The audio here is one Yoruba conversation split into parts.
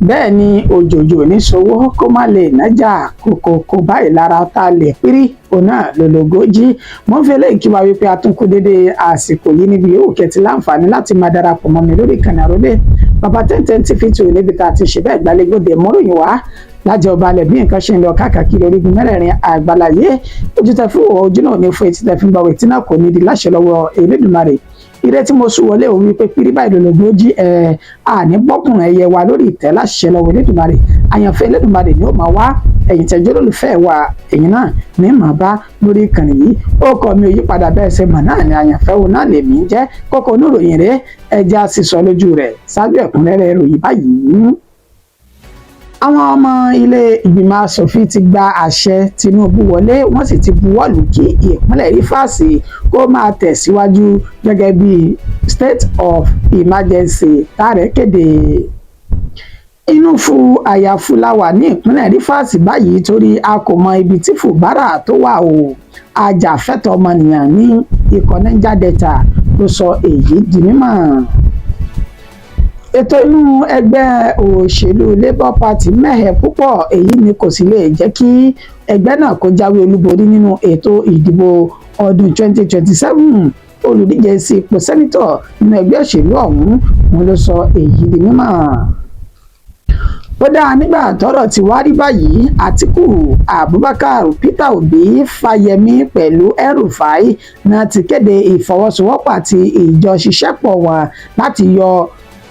bẹ́ẹ̀ ni òjòjò ní sowó kó má lè nájà kòkòkò báyìí lára tá a lè pírí òun náà lòlògójì. mo ń fi eléyìí kí wa wípé a tún kú dédé àsìkò yìí níbi yòówù kẹtì láǹfààní láti máa darapọ̀ mọ́ mi lórí ìkànnì Àrólé bàbá 1010 TV níbi tá a ti ṣe bẹ́ẹ̀ gbàlégòdè mọ́ròyìn wá lájọ ọba alẹ bí nǹkan ṣe ń lọ káàkiri orígun mẹ́rẹ̀ẹ̀rin àgbàláyé ojú tẹ fún ojú náà ní fún etí tẹ fi ń gbàwé tí náà kò ní di láṣẹ lọ́wọ́ Elédùmarè. ire tí mo sùn wọlé òun wípé pírí báyìí lòlògójì àní bọ́kùnrin ẹyẹ wa lórí ìtẹ́ láṣẹ lọ́wọ́ Elédùmarè. àyànfẹ́ Elédùmarè ni ó máa wá ẹ̀yin tẹ́jọ́ lólùfẹ́ wa ẹ̀yin náà ní màá bá lórí ìkànnì yìí. ó kọ mi ò yípadà bẹ́ẹ̀ ṣe mọ̀ náà ni àyànfẹ́ òun náà lèmi ń jẹ́ kókó oníròyìn rẹ̀ ẹja sísọ lójú rẹ̀ ṣáájú ẹ̀kúnrẹ́rẹ́ ìròyìn báyìí. àwọn ọmọ ilé ìgbìmọ̀ asòfin ti gba àṣẹ Tinubu wọlé wọ́n sì ti buwọ́lù kí ìpínlẹ̀ Rivers kó máa tẹ̀síwájú gẹ́gẹ́ bí state of emergency táàrẹ̀ kéde. inú fu àyàfu la wà ní ìpínlẹ̀ Rivers báyìí torí a kò mọ ibi tí Fubara tó wà o. ajàfẹ́tọ̀ọ́ ọmọnìyàn ní ikọ̀ Niger Delta ló sọ èyí di mímọ̀. ètò inú ẹgbẹ́ òṣèlú Labour Party mẹ́hẹ̀ púpọ̀ èyí ni kò sì lè jẹ́ kí ẹgbẹ́ náà kó jáwé olúborí nínú ètò ìdìbò ọdún 2027 olùdíje sí ipò sẹ́nítọ̀ nínú ẹgbẹ́ òṣèlú ọ̀hún wọn ló sọ èyí di mímọ̀. ó dáa nígbà tọ́rọ̀ ti wá rí báyìí Àtíkù Abubakar Peter Obi Fáyẹmí pẹ̀lú El-Rufai náà ti kéde ìfọwọ́sowọ́pọ̀ àti ìjọṣiṣẹ́pọ̀ wọn láti yọ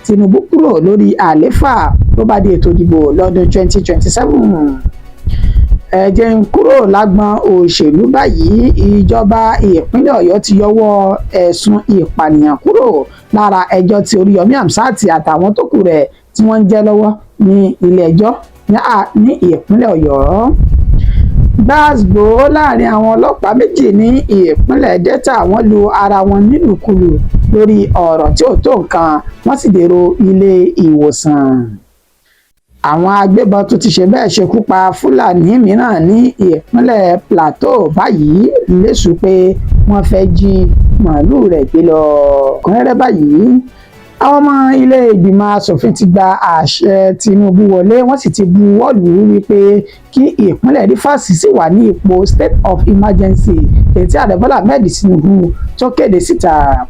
Tinubu kúrò lórí àlééfà tó bá di ètò ìdìbò lọ́dún 2027. ẹ jẹ́ n kúrò lágbọn òṣèlú báyìí ìjọba ìpínlẹ̀ Ọ̀yọ́ ti yọwọ́ ẹ̀sùn ìpànìyàn kúrò lára ẹjọ́ tí Oríyọmí Hamzat àtàwọn tó kù rẹ̀ tí wọ́n ń jẹ́ lọ́wọ́ ní ilé ẹjọ́ ní ìpínlẹ̀ Ọ̀yọ́. gbàgbó láàrin àwọn ọlọ́pàá méjì ní ìpínlẹ̀ Delta wọ́n lu ara wọn nílùkulù lórí ọ̀rọ̀ tí ò tó nǹkan wọ́n sì dèrò ilé ìwòsàn. àwọn agbébọn tó ti ṣe bẹ́ẹ̀ ṣekú pa Fúlàní mìíràn ní ìpínlẹ̀ Plateau báyìí lẹ́sùn pé wọ́n fẹ́ jí màálùú rẹ̀ gbé lọ. kúnrẹ́rẹ́ báyìí àwọn ọmọ ilé ìgbìmọ̀ asòfin ti gba àṣẹ Tinubu wọlé wọ́n sì ti buwọ́lù wípé kí ìpínlẹ̀ Rivers sì wà ní ipò state of emergency èyí tí Ààrẹ Bọ́lá Ahmed Tinubu tó kéde síta.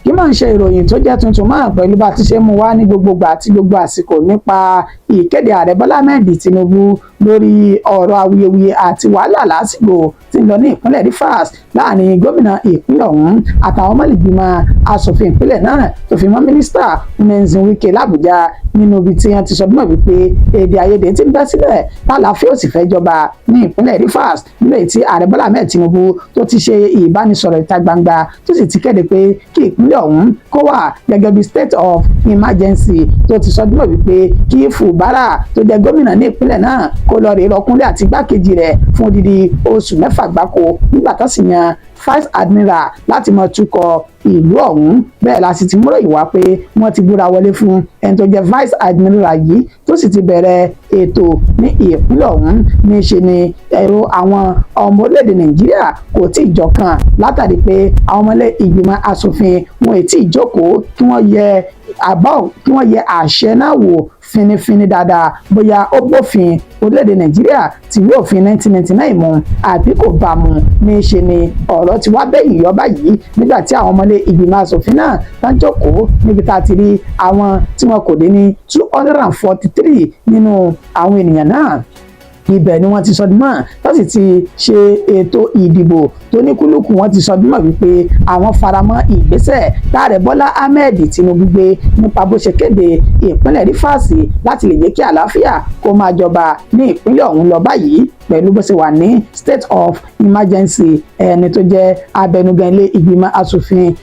kí máa ń ṣe ìròyìn tó jẹ́ tuntun máa pẹ̀lú bá ti ṣe mú wá ní gbogbogbà àti gbogbo àsìkò nípa ìkéde Ààrẹ Bọ́lá Ahmed Tinubu lórí ọ̀rọ̀ awuyewuye àti wàhálà lásìkò tí ń lọ ní ìpínlẹ̀ Rivers láàrin gómìnà ìpínlẹ̀ ọ̀hún àtàwọn ọmọ ìgbìmọ̀ asòfin ìpínlẹ̀ náà tó fi mọ́ mínísítà Nyesom Wike l'Àbújá nínú ibi tí wọ́n ti sọ bímọ wípé èdè àìyedè ti ń bẹ́ sílẹ̀ tálàáfíà ò sì fẹ́ jọba ní ìpínlẹ̀ Rivers nílẹ̀ tí Ààrẹ Bọ́lá Ahmed Tinubu tó ti ṣe ìbánisọ̀rọ̀ ìta gbangba tó sì ti kéde pé kí ìpínlẹ̀ ọ̀hún kó wà gẹ́gẹ́ bí state of emergency tó ti sọ bímọ wípé kí Fubara tó jẹ́ gómìnà ní ìpínlẹ̀ náà kó lọ rèé rọkúnlẹ̀ àti igbákejì rẹ̀ fún odidi oṣù 6 gbáko nígbà tó sì yan vice admiral láti máa tukọ̀ ìlú ọ̀hún. bẹ́ẹ̀ la sì ti múròyìn wá pé wọ́n ti búra wọlé fún ẹni tó jẹ́ vice admiral yìí tó sì ti bẹ̀rẹ̀ ètò ní ìpínlẹ̀ ọ̀hún. níṣe ni ẹ̀rọ àwọn ọmọ orílẹ̀-èdè Nàìjíríà kò tí ì jọkàn látàrí pé àwọn ọmọ ilé ìgbìmọ̀ asòfin wọn ò tí ì jókòó kí wọ́n yẹ àṣẹ náà wò finifini dáadáa bóyá ó bófin orílẹ̀-èdè Nàìjíríà tí ìwé òfin 1999 mu àbí kò bá mu. níṣe ni ọ̀rọ̀ ti wá bẹ́yìn yọ báyìí nígbà tí àwọn ọmọlé ìgbìmọ̀ asòfin náà tán jókòó níbi tá a ti rí àwọn tí wọn kò dé ní 243 nínú àwọn ènìyàn náà. ibẹ̀ ni wọ́n ti sọdúnmọ́ tó sì ti ṣe ètò ìdìbò tó ní kúlùkù wọ́n ti sọdúnmọ́ wípé àwọn faramọ́ ìgbésẹ̀ táàrẹ Bọ́lá Ahmed Tinubu gbé nípa bó ṣe kéde ìpínlẹ̀ Rivers láti lè jẹ́ kí àlàáfíà kó máa jọba ní ìpínlẹ̀ ọ̀hún lọ báyìí pẹ̀lú bó ṣe wà ní state of emergency. ẹni tó jẹ́ abẹnugan ilé ìgbìmọ̀ asòfin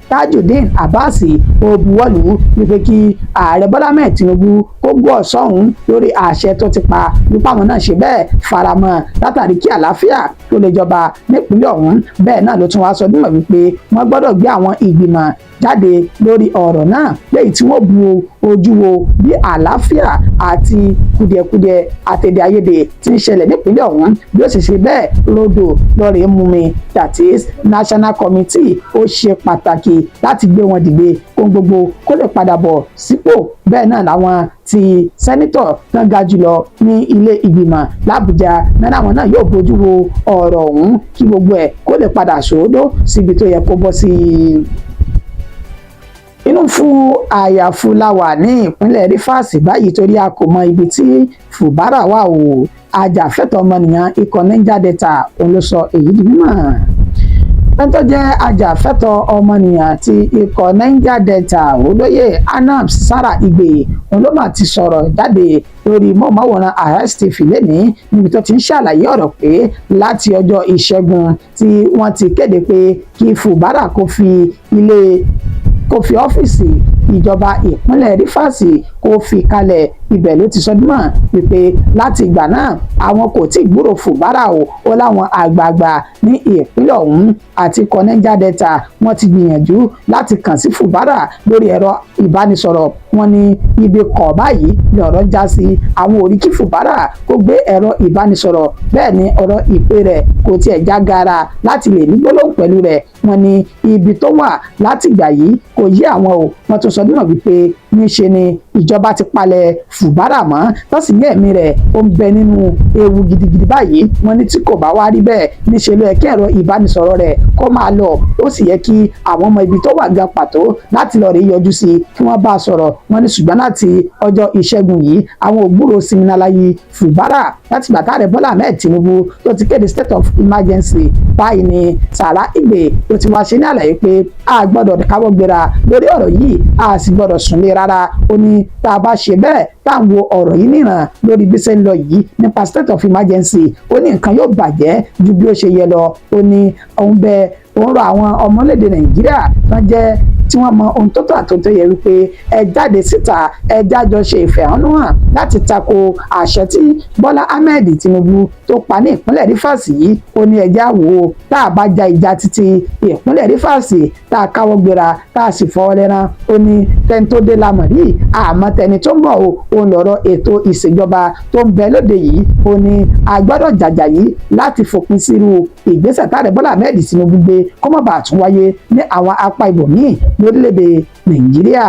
Tajudeen Abbas ó buwọ́lù wípé kí Ààrẹ Bọ́lá Ahmed Tinubu kó gbọ́ sọ́hún lórí àṣẹ tó ti pa nípa àwọn náà ṣe bẹ́ẹ̀ faramọ́ látàrí kí àlàáfíà tó lè jọba nípínlẹ̀ ọ̀hún. bẹ́ẹ̀ náà ló tún wá sọ dímọ̀ wípé wọ́n gbọ́dọ̀ gbé àwọn ìgbìmọ̀ jáde lórí ọ̀rọ̀ náà lẹ́yìn tí wọ́n bu ojú wo bí àlàáfíà àti kùdìẹ̀kudiẹ àtèdèàìyedè tí ń ṣẹlẹ̀ nípínlẹ̀ ọ̀hún bí ó sì ṣe bẹ́ẹ̀ lódò lọ́rẹ̀ẹ́ mú mi, that is National Committee. Ó ṣe pàtàkì láti gbé wọn dìde kóhun gbogbo kó lè padà bọ̀ sípò. Bẹ́ẹ̀ náà làwọn ti sẹ́nítọ̀ tán ga jùlọ ní ilé ìgbìmọ̀ l'Àbújá náà làwọn náà yóò bójú wo ọ̀rọ̀ ọ̀hún kí gbogbo ẹ̀ kó lè padà sòódó síbi tó yẹ kó bọ́ sí i. Inú fún àyàfu la wà ní ìpínlẹ̀ Rivers báyìí torí a kò mọ ibi tí Fubara wà o. Ajàfẹ́tọ̀ọ́ ọmọnìyàn ikọ̀ Niger Delta òun ló sọ èyí di mímọ̀. Ẹni tó jẹ́ ajàfẹ́tọ̀ọ́ ọmọnìyàn ti ikọ̀ Niger Delta olóyè Anams Sarah Igbe òun ló mà ti sọ̀rọ̀ jáde lórí mọ́ọ̀máwòrán Arise TV lẹ́ni níbi tó ti ń ṣàlàyé ọ̀rọ̀ pé láti ọjọ́ ìṣẹ́gun tí wọ́n ti kéde pé kí Fubara kó fi ọ́fíìsì ìjọba ìpínlẹ̀ Rivers kó fi kalẹ̀, ibẹ̀ ló ti sọdúnmọ́ wípé láti ìgbà náà àwọn kò tí ì gbúrò Fubara o. Ó láwọn àgbààgbà ní ìpínlẹ̀ ọ̀hún àti ikọ̀ Niger Delta wọ́n ti gbìyànjú láti kàn sí Fubara lórí ẹ̀rọ ìbánisọ̀rọ̀. Wọ́n ní ibi kọ̀ báyìí ni ọ̀rọ̀ já sí. Àwọn ò rí kí Fubara kó gbé ẹ̀rọ ìbánisọ̀rọ̀, bẹ́ẹ̀ ni ọ̀rọ̀ ìpè rẹ̀ kò tiẹ̀ já gaara láti lè ní gbólóhùn pẹ̀lú rẹ̀. Wọ́n ní ibi tó wà láti ìgbà yìí kò yé àwọn o. Wọ́n tún sọdúnmọ́ wípé níṣe ni ìjọba ti palẹ̀ Fubara mọ́ tó sì ní ẹ̀mí rẹ̀ ó ń bẹ nínú ewu gidigidi báyìí. Wọ́n ní tí kò bá wá rí bẹ́ẹ̀ níṣe ló yẹ kí ẹ̀rọ ìbánisọ̀rọ̀ rẹ̀ kó máa lọ. Ó sì yẹ kí àwọn ọmọ ibi tó wà gan pàtó láti lọ rí yọjú sí kí wọ́n bá a sọ̀rọ̀. Wọ́n ní ṣùgbọ́n láti ọjọ́ ìṣẹ́gun yìí àwọn ògbúrò siminalayi Fubara láti gbà táàrẹ Bọ́lá Ahmed Tinubu tó ti kéde state of emergency. Báyìí ni Sarah Igbe tó ti wá ṣe ní àlàyé pé a gbọ́dọ̀ káwọ́ gbéra lórí ọ̀rọ̀ yìí, a sì gbọ́dọ̀ súnlé rárá. Ó ní tá a bá ṣe bẹ́ẹ̀ tá à ń wo ọ̀rọ̀ yìí níran lórí bí ṣe ń lọ yìí nípa state of emergency, ó ní nǹkan yóò bàjẹ́ ju bí ó ṣe yẹ lọ. Ó ní òun rọ àwọn ọmọlédè Nàìjíríà tán jẹ́ tí wọ́n mọ ohun tó tọ́ àtúntò yẹ wípé ẹ jáde síta, ẹ jájọ ṣe ìfẹ̀hónúhàn láti tako àṣẹ tí Bọ́lá Ahmed Tinubu tó pa ní ìpínlẹ̀ Rivers yìí. Ó ní ẹjẹ́ àwò tá a bá ja ìjà títí ìpínlẹ̀ Rivers tá a káwọ́ gbéra tá a sì fọwọ́ lẹ́rán. Ó ní tẹni tó dé lamọ̀ rí àmọ́ tẹni tó ń bọ̀ o. Òun lọ̀rọ̀ ètò ìṣèjọba tó ń bẹ lóde yìí. Ó ní a gbọ́dọ̀ jàjà yìí láti fòpin sírú ìgbésẹ̀ táàrẹ Bọ́lá Ahmed Tinubu gbé kó má bàa tún wáyé ní àwọn apá ibòmíì lórílẹ̀‐èdè Nàìjíríà.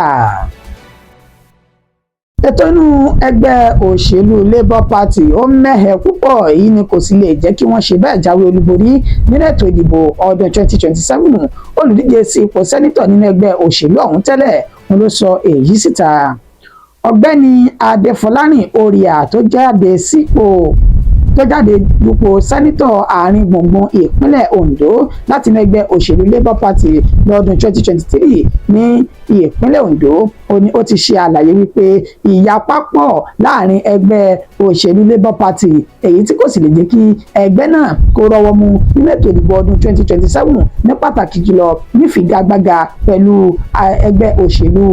Ètò inú ẹgbẹ́ òṣèlú Labour Party ó mẹ́hẹ̀ púpọ̀, èyí ni kò sì lè jẹ́ kí wọ́n ṣe bẹ́ẹ̀ jáwé olúborí nínú ètò ìdìbò ọdún 2027. Olùdíje sí ipò sẹ́nítọ̀ nínú ẹgbẹ́ òṣèlú ọ̀hún tẹ́lẹ̀ wọn ló sọ èyí síta. Ọ̀gbẹ́ni Adéfọlárìn Oríà tó jáde dupò sẹ́nítọ̀ àárín gbùngbùn ìpínlẹ̀ Ondo láti inú ẹgbẹ́ òṣèlú Labour Party lọ́dún 2023 ní ìpínlẹ̀ Ondo. Ó ti ṣe àlàyé wípé ìyapa pọ̀ láàrin ẹgbẹ́ òṣèlú Labour Party èyí tí kò sì lè jẹ́ kí ẹgbẹ́ náà kó rọ́wọ́ mú nínú ètò ìdìbò ọdún 2027 ní pàtàkì jùlọ nífigagbága pẹ̀lú ẹgbẹ́ òṣèlú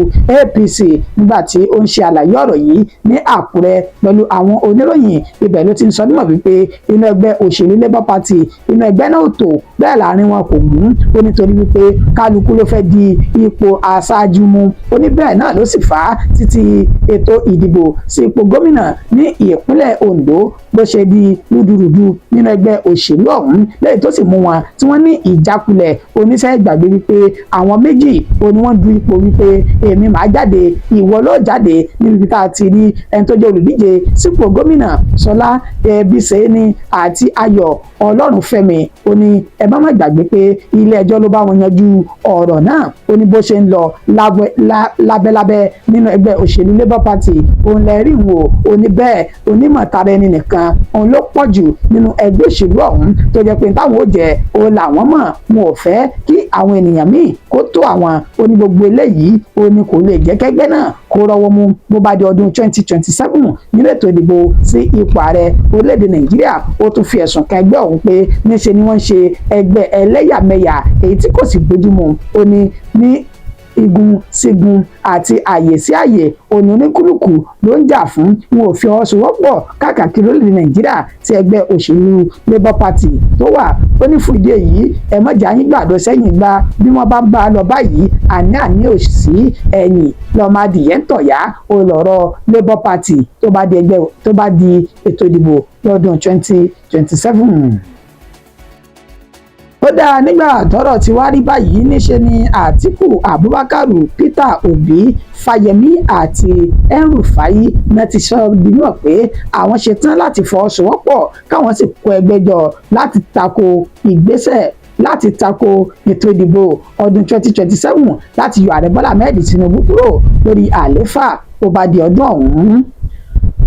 APC. Nígbà tí ó ń ṣe àlàyé ọ̀rọ̀ yìí ní Àkúrẹ́ pẹ̀lú àwọn oníròyìn, ibẹ̀ ló ti ń sọ nímọ̀ wípé inú ẹgbẹ́ òṣèlú Labour Party inú ẹgbẹ́ náà tó bẹ́ẹ̀ láàrin wọn kò mú. Ó nítorí wípé kálukú ló fẹ́ di ipò aṣáájú mú. Ó ní bẹ́ẹ̀ náà ló sì fà á títí ètò ìdìbò sí ipò gómìnà ní ìpínlẹ̀ Ondo bó ṣe di rúdurùdu nínú ẹgbẹ́ òṣèlú ọ̀hún lẹ́yìn tó sì mú wọn tí wọ́n ní ìjákulẹ̀. Oníṣẹ́ ìgbàgbé wípé àwọn méjì ni wọ́n du ipò wípé èmi máa jáde ìwọ ló jáde níbi tá a ti rí ẹni tó jẹ́ olùdíje sípò gómìnà Ṣọlá Ẹbíṣẹ́ni àti Ayọ̀ Ọlọ́runfẹ́mi. Ó ní ẹ bá má gbàgbé pé ilé ẹjọ́ ló bá wọn yanjú ọ̀rọ̀ náà. Ó ní bó ṣe ń lọ lábẹ́lábẹ́ nínú ẹgbẹ́ òṣèlú Labour Party òun lẹ́rí wò. Ó ní bẹ́ẹ̀ onímọ̀ tara ẹni nìkan òun ló pọ̀ jù nínú ẹgbẹ́ òṣèlú ọ̀hún tó jẹ́ pé táwọn ò jẹ́ òun làwọn mọ̀ wọn ò fẹ́ kí àwọn ènìyàn míì kó tó àwọn. Ó ní gbogbo eléyìí ó ní kò lè jẹ́ kẹ́gbẹ́ náà kó rọ́wọ́ mú bó bá di ọdún 2027 nínú ètò ìdìbò sí ipò ààrẹ orílẹ̀-èdè Nàìjíríà. Ó tún fi ẹ̀sùn kan ẹgbẹ́ ọ̀hún pé níṣe ni wọ́n ń ṣe ẹgbẹ́ ẹlẹ́yàmẹ̀yà èyí tí kò sì bójúmu. Ó ní igun sígun àti àyè sí àyè òní oníkúlùkù ló ń jà fún. Wọn ò fi ọwọ́ sowọ́pọ̀ káàkiri orílẹ̀ Nàìjíríà tí ẹgbẹ́ òṣèlú Labour Party tó wà. Ó ní fún ìdí èyí ẹ má jà yín gbàdọ̀ sẹ́yìn gba bí wọ́n bá ń bá a lọ báyìí àní òsì ẹ̀yìn lọ́mọ adìyẹ ń tọ̀yá olọ̀rọ̀ Labour Party tó bá di ètò ìdìbò lọ́dún 2027. Ó dáa nígbà tọ́rọ̀ ti wá rí báyìí níṣe ni Àtíkù Abubakar, Peter Obi, Fáyẹmí àti El-Rufai náà ti sọ bímọ pé àwọn ṣetán láti fọwọ́sowọ́pọ̀ káwọn sì kó ẹgbẹ́ jọ láti tako ìgbésẹ̀ láti tako ètò ìdìbò ọdún 2027 láti yọ ààrẹ Bọ́lá Ahmed Tinubu kúrò lórí àlééfà ó bá di ọdún ọ̀hún.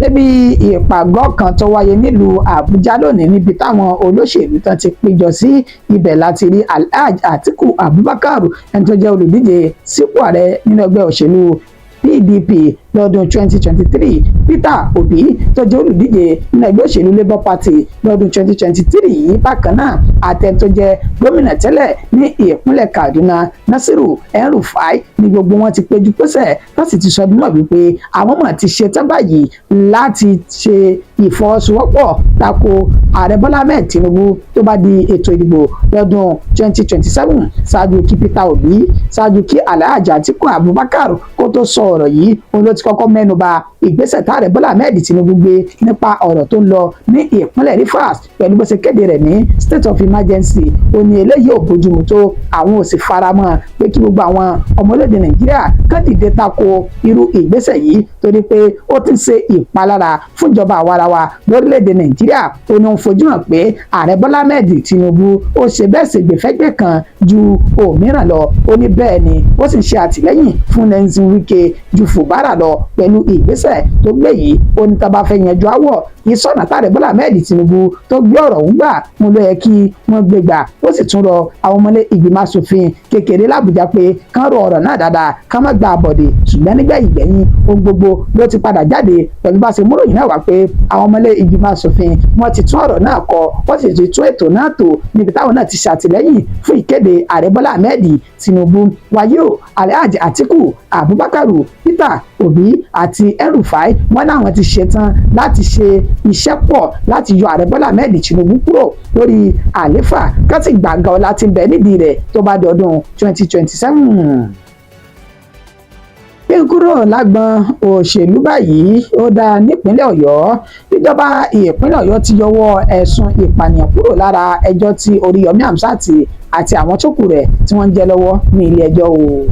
Níbi ìpàgọ́ kan tó wáyé nílùú Àbújá lónìí níbi táwọn olóṣèlú tán ti péjọ sí ibẹ̀ láti rí Alhaji Àtíkù Abubakar ẹni tó jẹ́ olùdíje sípò ààrẹ nínú ẹgbẹ́ òṣèlú PDP lọ́dún 2023, Peter Obi tó jẹ́ olùdíje nínú ẹgbẹ́ òṣèlú Labour Party lọ́dún 2023 yìí bákan náà àtẹ tó jẹ́ gómìnà tẹ́lẹ̀ ní ìpínlẹ̀ Kaduna Nasiru El-Rufai ní gbogbo wọn ti péjú pésẹ̀ tó sì ti sọdún mọ́ wípé àwọn mọ̀ ti ṣetán báyìí láti ṣe ìfọwọ́sowọ́pọ̀ tako ààrẹ Bọ́lá Ahmed Tinubu tó bá di ètò ìdìbò lọ́dún 2027 ṣáájú kí Peter Obi ṣáájú kí Alhaji Àtíkù Abubakar kó tó sọ ọ̀rọ̀ yìí òun ló ti kọ́kọ́ mẹ́nuba ìgbésẹ̀ táàrẹ Bọ́lá Ahmed Tinubu gbé nípa ọ̀rọ̀ tó ń lọ ní ìpínlẹ̀ Rivers pẹ̀lú bó ṣe kéde rẹ̀ ní state of emergency. Ó ní eléyìí ò bójúmu tó àwọn ò sì faramọ́ pé kí gbogbo àwọn ọmọ orílẹ̀-èdè Nàìjíríà kán dìde tako irú ìgbésẹ̀ yìí torí pé ó ti ń ṣe ìpalára fúnjọba àwarawa lórílẹ̀-èdè Nàìjíríà. Ó ní òun fojú hàn pé ààrẹ Bọ́lá Ahmed Tinubu ó ṣe bẹ́ẹ̀ ṣègbèfẹ́gbẹ́ kan ju òmíràn lọ. Ó ní bẹ́ẹ̀ ni ó sì ń ṣe àtìlẹ́yìn fún Nyesom Wike ju Fubara lọ pẹ̀lú ìgbésẹ̀ tó gbé yìí. Ó ní tá a bá fẹ́ yanjú àwọ̀ ìsọ̀nà táàrẹ Bọ́lá Ahmed Tinubu tó gbé ọ̀rọ̀ ọ̀hún gbà mo ló yẹ kí wọ́n gbé gbà. Ó sì tún rọ àwọn ọmọlé ìgbìmọ̀ asòfin kékeré l'Àbújá pé kán rọ ọ̀rọ̀ náà dáadáa ká má gba àbọ̀dè ṣùgbọ́n nígbẹ̀yìn ohun gbogbo ló ti padà jáde pẹ̀lú bá ṣe múròyìn náà wá pé àwọn ọmọlé ìgbìmọ̀ asòfin wọ́n ti tún ọ̀rọ̀ náà kọ wọ́n sì ti tún ètò náà tò níbi táwọn náà ti ṣàtìlẹ́yìn fún ìkéde ààrẹ Bọ́lá Ahmed Tinubu. Wáyé o Alhaji Àtíkù Abubakar, Peter Obi àti El-Rufai wọ́n láwọn ti ṣetán láti ṣe iṣẹ́ pọ̀ láti yọ ààrẹ Bọ́lá Ahmed Tinubu kúrò lórí àlééfà kátì gbàgà ọlá ti bẹ nídìí rẹ̀ tó bá di ọdún 2027. Bí kúrò lágbọn òṣèlú báyìí ó dá nípínlẹ̀ Ọ̀yọ́. Ìjọba ìpínlẹ̀ Ọ̀yọ́ ti yọwọ́ ẹ̀sùn ìpànìyàn kúrò lára ẹjọ́ tí Oríyọmí Hamzat àti àwọn tó kù rẹ̀ tí wọ́n ń jẹ lọ́wọ́ ní ilé ẹjọ́ o.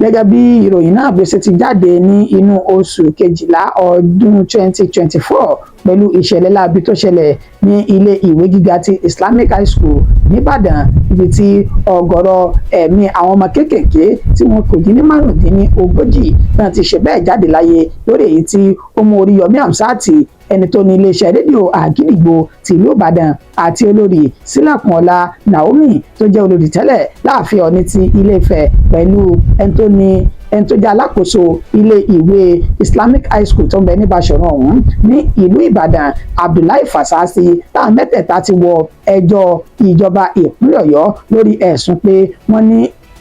Gẹ́gẹ́ bí ìròyìn náà bó ṣe ti jáde ní inú oṣù kejìlá ọdún 2024 pẹ̀lú ìṣẹ̀lẹ̀ láabi tó ṣẹlẹ̀ ní ilé ìwé gíga ti Islamic High School nìbàdàn ibi tí ọ̀gọ̀rọ̀ ẹ̀mí àwọn ọmọ kéékèèké tí wọn kò dín ní márùndínlógójì náà ti ṣe bẹ́ẹ̀ jáde láyé lórí èyí tí ó mú Oríyọmí Hamzat ẹni tó ní iléeṣẹ́ rédíò Àgídìgbò tìlú Ìbàdàn àti olórí Sílẹ̀kùnọlá Naomi tó jẹ́ olórí tẹ́lẹ̀ láàfin Ọ̀ọ̀ni ti Ilé-Ifẹ̀ pẹ̀lú ẹni tó jẹ́ alákòóso ilé ìwé Islamic High School tó ń bẹ ní Báṣọ̀run ọ̀hún ní ìlú Ìbàdàn Abdullahi Fasasi táwọn mẹ́tẹ̀ẹ̀ta ti wọ ẹjọ́ ìjọba ìpínlẹ̀ Ọ̀yọ́ lórí ẹ̀sùn pé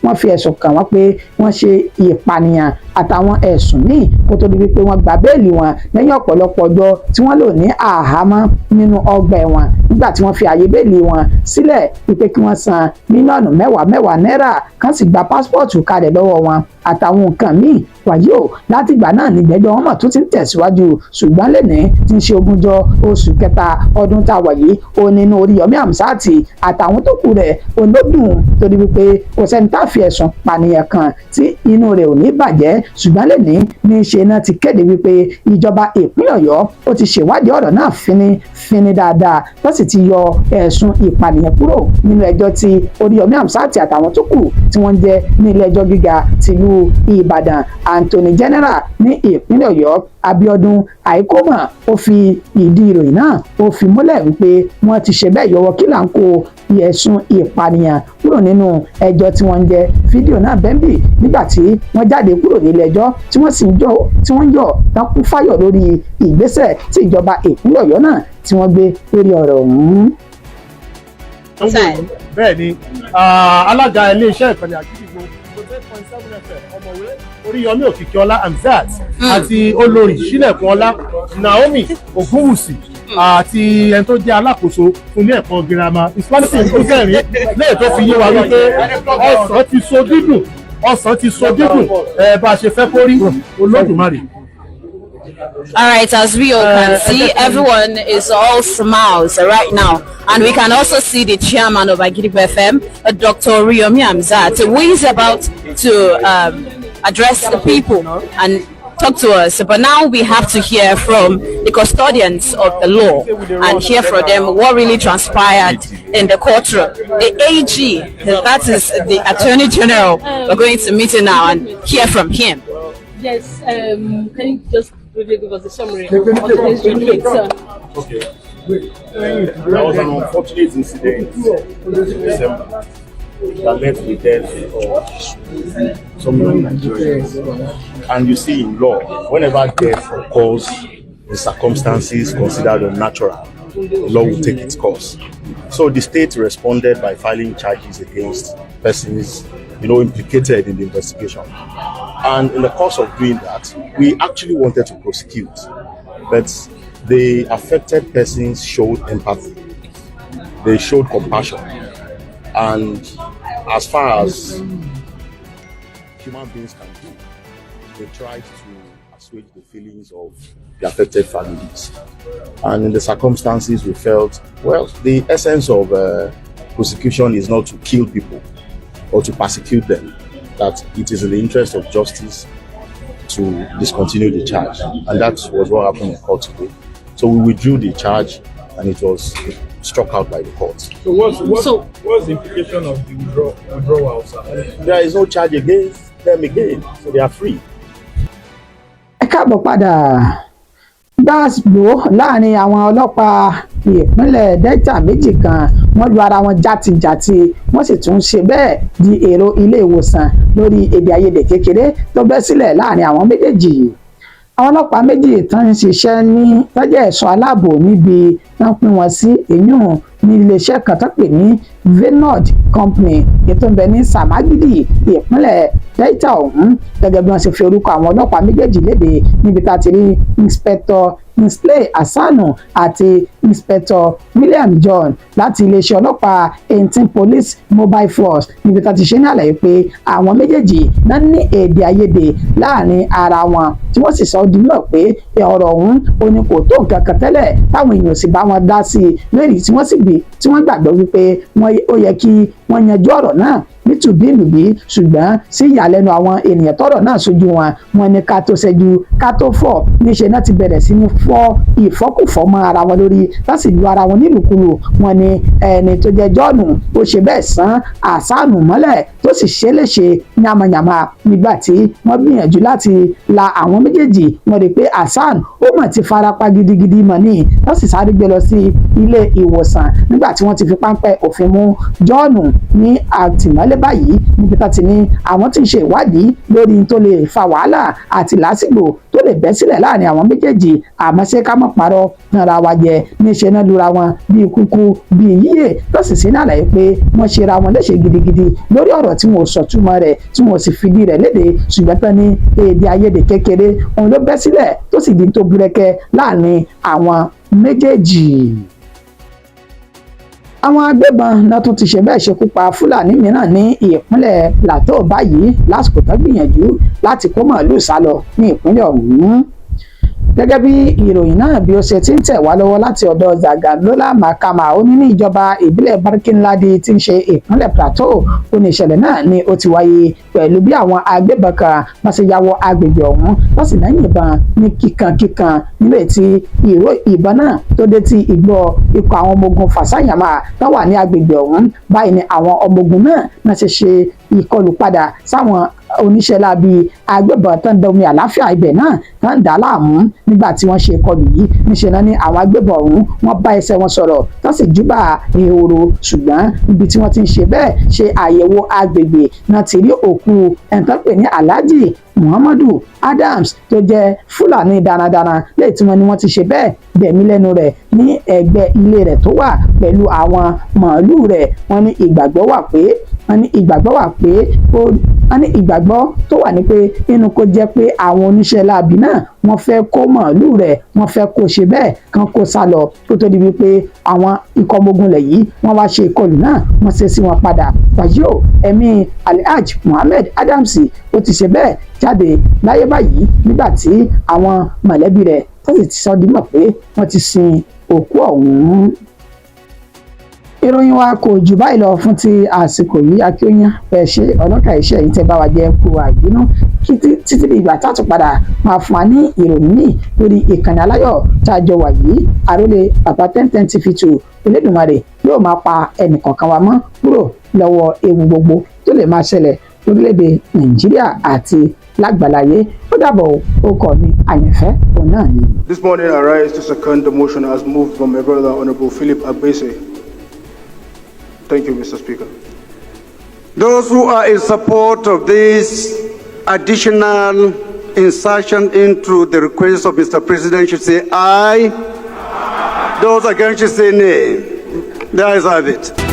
wọ́n fi ẹ̀sùn kàn wọ́n pé wọ́n ṣe ìpànìyàn àtàwọn ẹ̀sùn míì kó tó di wípé wọ́n gba béèlì wọn lẹ́yìn ọ̀pọ̀lọpọ̀ ọjọ́ tí wọ́n lò ní àhámọ́ nínú ọgbà ẹ̀wọ̀n nígbà tí wọ́n fi àyè béèlì wọn sílẹ̀ wípé kí wọ́n san mílíọ̀nù mẹ́wàá náírà kán sì gba pásítọ̀tù kalẹ̀ lọ́wọ́ wọn àtàwọn nǹkan míì. Wàyí o látìgbà náà nígbẹ́jọ́ wọn mọ̀ tó ti ń tẹ̀síwájú ṣùgbọ́n lẹ́ni tí ń ṣe ogúnjọ́ oṣù kẹta ọdún tá a wà yìí ó nínú Oríyọmí Hamzat àtàwọn tó kù rẹ̀ olódùn torí wípé kò sẹ́ni tá a fi ẹ̀sùn pànìyàn kan tí inú rẹ̀ ò ní bàjẹ́ ṣùgbọ́n lẹ́ni ní ṣe náà ti kéde wípé ìjọba ìpínlẹ̀ Ọ̀yọ́ ó ti ṣèwádìí ọ̀rọ̀ náà fíní dáadáa tó sì ti yọ ẹ̀sùn ìpànìyàn kúrò nínú ẹjọ́ tí Oríyọmí Hamzat àtàwọn tó kù tí wọ́n jẹ́ ní ilé ẹjọ́ gíga tìlú Ìbàdàn. Anthony General ní ìpínlẹ̀ Ọ̀yọ́ Abíọ́dún Àìkómà ó fi ìdí ìròyìn náà ó fi múlẹ̀ wípé wọ́n ti ṣe bẹ́ẹ̀ yọwọ́ kí là ń kó ẹ̀sùn ìpànìyàn kúrò nínú ẹjọ́ tí wọ́n ń jẹ. Fídíò náà bẹ́ńbì nígbà tí wọ́n jáde kúrò nílé ẹjọ́ tí wọ́n yọ̀ tán kún fáyọ̀ lórí ìgbésẹ̀ tí ìjọba ìpínlẹ̀ Ọ̀yọ́ náà tí wọ́n gbé lórí ọ̀rọ̀ ọ̀hún. Bẹ́ẹ̀ ni alága iléeṣẹ́ ìkànnì Àgídìgbò 8.7 ọ̀mọ̀wé Oríyọmí Òkìkíọlá Hamzat àti olórí Ṣílẹ̀kùnọlá Naomi Ògúnwùsì àti ẹni tó jẹ́ alákòóso fún ilé ẹ̀kọ́ girama Islamic ìgbésẹ̀rí lẹ́yìn tó fi yé wa wípé ọsàn ti so dídùn bá a ṣe fẹ́ kó rí Olódùmarè. All right, as we all can see, everyone is all smiles right now. And we can also see the chairman of Agidigbo FM, Dr. Oriyomi Hamzat, who is about to address the people and talk to us. But now we have to hear from the custodians of the law and hear from them what really transpired in the courtroom. The AG, that is the Attorney General, we're going to meet him now and hear from him. Yes, can you just really give us a summary of the history itself? Okay. There was an unfortunate incident in December that led to the death of some young Nigerians. And you see in law, whenever death occurs, the circumstances considered unnatural, the law will take its course. So the state responded by filing charges against persons, implicated in the investigation. And in the course of doing that, we actually wanted to prosecute, but the affected persons showed empathy. They showed compassion. And as far as human beings can do, they tried to assuage the feelings of the affected families. And in the circumstances, we felt, the essence of prosecution is not to kill people or to persecute them, that it is in the interest of justice to discontinue the charge. And that was what happened in court today. So we withdrew the charge and it was struck out by the court. So what's the implication of the withdrawal, sir? There is no charge against them again, so they are free. Ẹ káàbọ̀ padà. Gbàgbó láàrin àwọn ọlọ́pàá ìpínlẹ̀ Delta méjì kan wọ́n lu ara wọn játijàti wọ́n sì tún ṣe bẹ́ẹ̀ di èrò ilé ìwòsàn lórí èdè àìyedè kékeré tó bẹ́ sílẹ̀ láàrin àwọn méjèèjì. Àwọn ọlọ́pàá méjì tán ń ṣiṣẹ́ ní tọ́jú ẹ̀ṣọ́ aláàbò níbi wọ́n pín wọn sí èyún ní iléeṣẹ́ kan tó pè ní Venod Company ètò ń bẹ ní Samagidi ìpínlẹ̀ Delta ọ̀hún gẹ́gẹ́ bí wọ́n ṣe fi orúkọ àwọn ọlọ́pàá méjèèjì léde níbi tá a ti rí Inspector Insley Asanu àti Inspector William John láti iléeṣẹ́ ọlọ́pàá 18 Police Mobile Force níbi tá a ti ṣe ní àlàyé pé àwọn méjèèjì náà ní èdè àìyedè láàrin ara wọn tí wọ́n sì sọ di mímọ̀ pé ọ̀rọ̀ ọ̀hún ó ní kò tó nǹkan kan tẹ́lẹ̀ táwọn èèyàn sì bá wọn dá sí i lórí tí wọ́n gbàgbọ́ wípé ó yẹ kí wọ́n yanjú ọ̀rọ̀ náà nítùbínùbí ṣùgbọ́n sí ìyàlẹ́nu àwọn ènìyàn tọ́rọ̀ náà sójú wọn ní ká tó ṣẹ́jú ká tó fọ̀ níṣẹ́ náà ti bẹ̀rẹ̀ sí ní fọ́ ìfọ́kùfọ́ mọ́ ara wọn lórí láti lu ara wọn nílùkulù wọn ni ẹni tó jẹ́ John ó ṣe bẹ́ẹ̀ sán Àsánù mọ́lẹ̀ tó sì ṣe léṣe yamayama nígbà tí wọ́n gbìyànjú láti la àwọn méjèèjì wọ́n rí i pé Hasan ó mọ̀ ti farapa gidigidi mọ̀ ní wọ́n sì sáré gbé lọ sí ilé ìwòsàn nígbà tí wọ́n ti fi páńpẹ́ òfin mú John ní àtìmọ́lé báyìí níbi tá ti ní àwọn tí ń ṣe ìwádìí lórí tó lè fa wàhálà àti lásìgbò tó lè bẹ́ sílẹ̀ láàrin àwọn méjèèjì àmọ́ ṣé ká mọ̀ parọ́ nára wa jẹ níṣẹ́ náà lura wọn bíi kúkú bíi yíyẹ tó sì sí nàlàyé pé wọ́n ṣe ra wọn léṣe gidigidi lórí ọ̀rọ̀ tí wọn ò sọ túmọ̀ rẹ̀ tí wọn ò sì fìdí rẹ̀ léde ṣùgbọ́n tán ní èdè àìyedè kékeré òun ló bẹ́ sílẹ̀ tó sì di tó búrẹ́kẹ́ láàrin àwọn méjèèjì. Àwọn agbébọn náà tún ti ṣe bẹ́ẹ̀ ṣekú pa Fúlàní mìíràn ní ìpínlẹ̀ Plateau báyìí lásìkò tó gbìyànjú láti kó màálù sálọ ní ìpínlẹ̀ ọ̀hún. Gẹ́gẹ́ bí ìròyìn náà bí ó ṣe ti ń tẹ̀ wá lọ́wọ́ láti ọ̀dọ̀ Zagalola Makama ó ní ní ìjọba ìbílẹ̀ Barkin-Ladi tí ń ṣe ìpínlẹ̀ Plateau ó ní ìṣẹ̀lẹ̀ náà ni ó ti wáyé pẹ̀lú bí àwọn agbébọn kan wọ́n ṣe ya wọ agbègbè ọ̀hún wọ́n sì náà yìnbọn ní kíkankíkan nílé tí ìró ìbọn náà tó dé tí ìgbọ́ ikọ̀ àwọn ọmọ ogun Fasanyama tó wà ní agbègbè ọ̀hún báyìí ni àwọn ọmọ ogun náà ṣe ìkọlù padà sáwọn oníṣẹ́ láabi agbébọn tó ń da omi àláfíà ibẹ̀ náà tó ń dà á láàmú nígbà tí wọ́n ṣe ìkọlù yìí níṣẹ́ náà ni àwọn agbébọn ọ̀hún wọ́n bá ẹsẹ̀ wọn sọ̀rọ̀ tó sì júbà ehoro ṣùgbọ́n ibi tí wọ́n ti ń ṣe bẹ́ẹ̀ ṣe àyẹ̀wò agbègbè náà ti rí òkú ẹ̀ńtọ́ pè ní Alhaji Muhammadu Adams tó jẹ́ Fúlàní darandaran lẹ́yìn tí wọ́n ní wọ́n ti ṣe bẹ́ẹ̀ gbẹ̀mí lẹ́nu rẹ̀ ní ẹ̀gbẹ́ ilé rẹ̀ tó wà pẹ̀lú àwọn màálù rẹ̀ wọ́n ní ìgbàgbọ́ wà pé wọ́n ní ìgbàgbọ́ tó wà ní pé nínú kó jẹ́ pé àwọn oníṣẹ́ láabi náà wọ́n fẹ́ kó màálù rẹ̀ wọ́n fẹ́ kó ṣe bẹ́ẹ̀ kán kó sá lọ kó tó di wípé àwọn ikọ̀ ọmọ ogun lẹ̀ yìí wọ́n wá ṣe ìkọlù náà wọ́n ṣe sí wọn padà. wàyí o ẹ̀mí Alhaji Muhammed Adams ó ti ṣe bẹ́ẹ̀ jáde láyé báyìí nígbà tí àwọn mọ̀lẹ́bí rẹ̀ tó sì ti sọ di mọ̀ pé wọ́n ti sin òkú ọ̀hún. ìròyìn wa kò jù báyìí lọ fún ti àsìkò yìí. akínyàn ẹ ṣe ọlọ́kà iṣẹ́ yìí tẹ́ bá wa jẹ́ kú àgbínú títí di ìgbà tá a tún padà máa fún wa ní ìròyìn míì lórí ìkànnì aláyọ̀ tá a jọ wà yìí. àròlé bàbá 1010 TV2 Olódùmarè yóò máa pa ẹnìkọ̀ọ̀kan wa mọ́ kúrò lọ́wọ́ ewu gbogbo tó lè máa ṣẹlẹ̀ lórílẹ̀‐èdè Nàìjíríà àti lágbàláyé. ó dàbọ̀ ó kọ́ ní àyànfẹ́ òun náà ni. This morning I rise to second the motion as moved by my brother Honorable Philip Agbese. Thank you, Mr. Speaker. Those who are in support of this additional insertion into the request of Mr. President should say aye. Those against should say nay. The ayes have it.